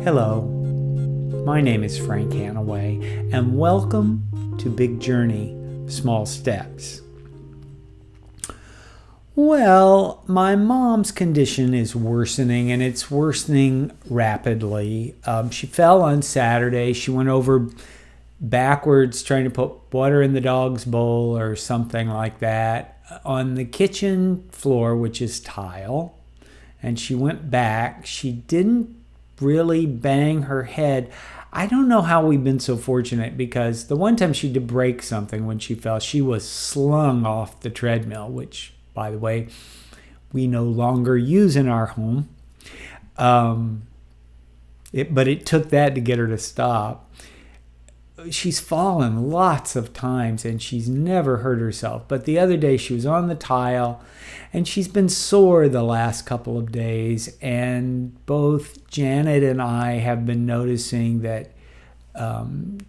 Hello, my name is Frank Hanaway, and welcome to Big Journey, Small Steps. Well, my mom's condition is worsening, and it's worsening rapidly. She fell on Saturday. She went over backwards trying to put water in the dog's bowl or something like that on the kitchen floor, which is tile. And she went back. She didn't really bang her head. I don't know how we've been so fortunate, because the one time she did break something when she fell, she was slung off the treadmill, which, by the way, we no longer use in our home. But it took that to get her to stop. She's fallen lots of times and she's never hurt herself. But the other day she was on the tile and she's been sore the last couple of days. And both Janet and I have been noticing that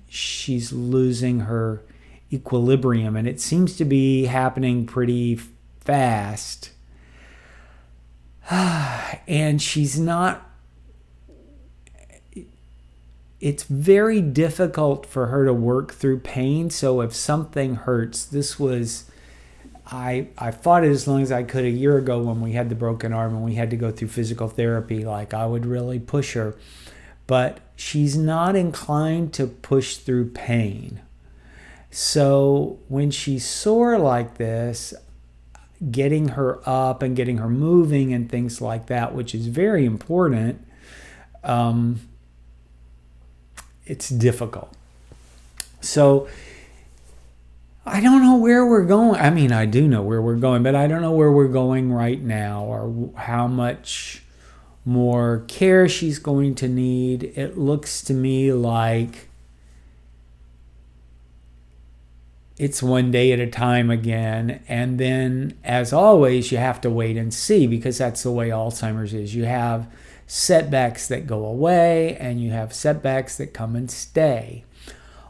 she's losing her equilibrium, and it seems to be happening pretty fast. And she's not. It's very difficult for her to work through pain. So if something hurts, I fought it as long as I could a year ago when we had the broken arm and we had to go through physical therapy. Like, I would really push her. But she's not inclined to push through pain. So when she's sore like this, getting her up and getting her moving and things like that, which is very important, it's difficult. So I don't know where we're going. I mean, I do know where we're going, but I don't know where we're going right now or how much more care she's going to need. It looks to me like it's one day at a time again. And then, as always, you have to wait and see, because that's the way Alzheimer's is. You have setbacks that go away and you have setbacks that come and stay.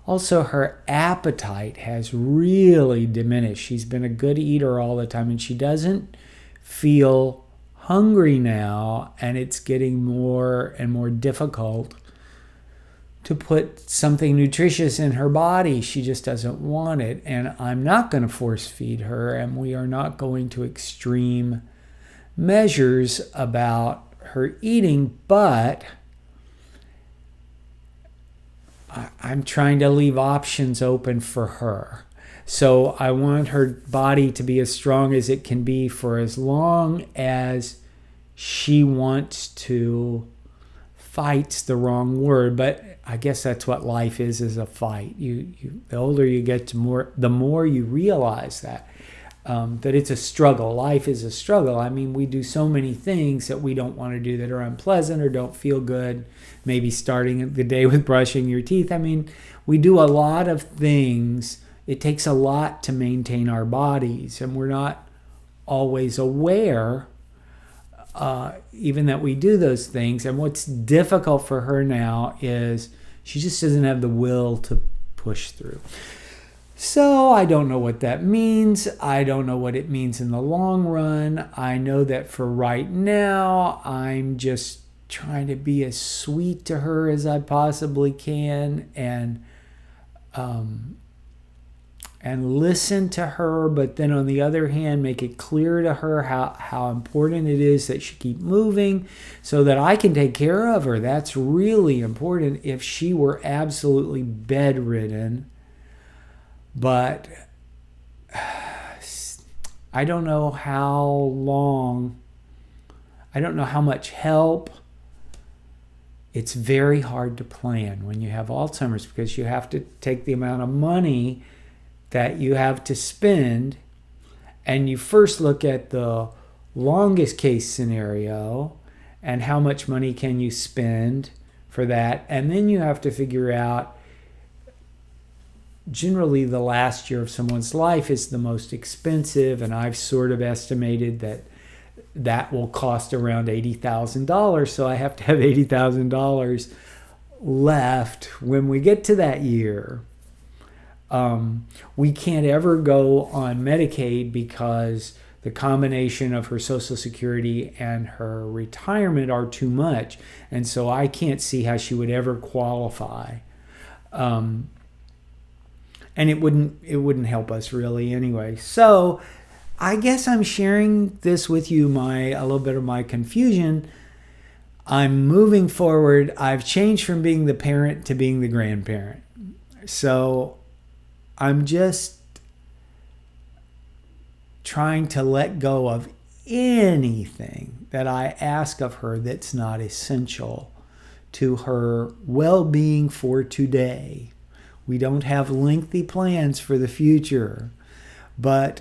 Also, her appetite has really diminished. She's been a good eater all the time and she doesn't feel hungry now, and it's getting more and more difficult to put something nutritious in her body. She just doesn't want it, and I'm not going to force feed her, and we are not going to extreme measures about her eating, but I'm trying to leave options open for her. So I want her body to be as strong as it can be for as long as she wants to. Fight's the wrong word, but I guess that's what life is a fight. The older you get, the more you realize that it's a struggle. Life is a struggle. I mean, we do so many things that we don't want to do, that are unpleasant or don't feel good. Maybe starting the day with brushing your teeth. I mean, we do a lot of things. It takes a lot to maintain our bodies, and we're not always aware even that we do those things. And what's difficult for her now is she just doesn't have the will to push through. So I don't know what that means. I don't know what it means in the long run. I know that for right now, I'm just trying to be as sweet to her as I possibly can, and listen to her, but then on the other hand, make it clear to her how important it is that she keep moving so that I can take care of her. That's really important. If she were absolutely bedridden, but I don't know how long, I don't know how much help. It's very hard to plan when you have Alzheimer's, because you have to take the amount of money that you have to spend, and you first look at the longest case scenario and how much money can you spend for that, and then you have to figure out, generally the last year of someone's life is the most expensive, and I've sort of estimated that will cost around $80,000, so I have to have $80,000 left when we get to that year. We can't ever go on Medicaid because the combination of her Social Security and her retirement are too much. And so I can't see how she would ever qualify. And it wouldn't help us really anyway. So I guess I'm sharing this with you, a little bit of my confusion. I'm moving forward. I've changed from being the parent to being the grandparent. So I'm just trying to let go of anything that I ask of her that's not essential to her well-being for today. We don't have lengthy plans for the future, but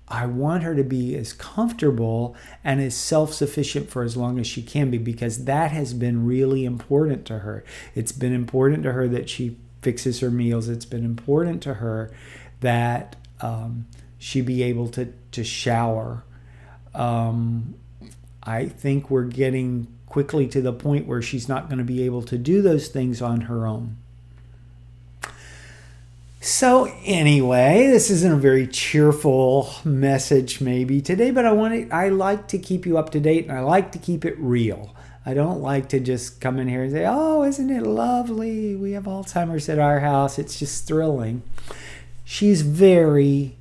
I want her to be as comfortable and as self-sufficient for as long as she can be, because that has been really important to her. It's been important to her that she fixes her meals. It's been important to her that she be able to shower. I think we're getting quickly to the point where she's not going to be able to do those things on her own. So anyway, this isn't a very cheerful message maybe today, but I like to keep you up to date, and I like to keep it real. I don't like to just come in here and say, oh, isn't it lovely? We have Alzheimer's at our house. It's just thrilling. She's very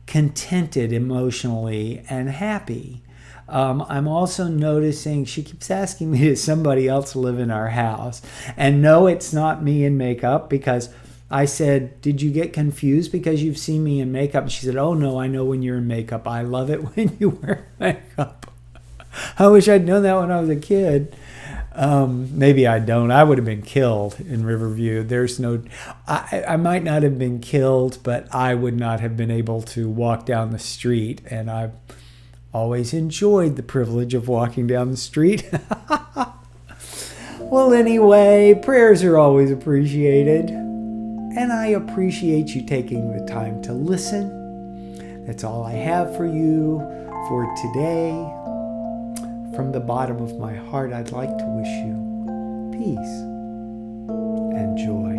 contented emotionally and happy. I'm also noticing she keeps asking me, does somebody else live in our house? And no, it's not me in makeup, because I said, did you get confused because you've seen me in makeup? And she said, oh no, I know when you're in makeup. I love it when you wear makeup. I wish I'd known that when I was a kid. Maybe I don't. I would have been killed in Riverview. I might not have been killed, but I would not have been able to walk down the street. And I've always enjoyed the privilege of walking down the street. Well, anyway, prayers are always appreciated. And I appreciate you taking the time to listen. That's all I have for you for today. From the bottom of my heart, I'd like to wish you peace and joy.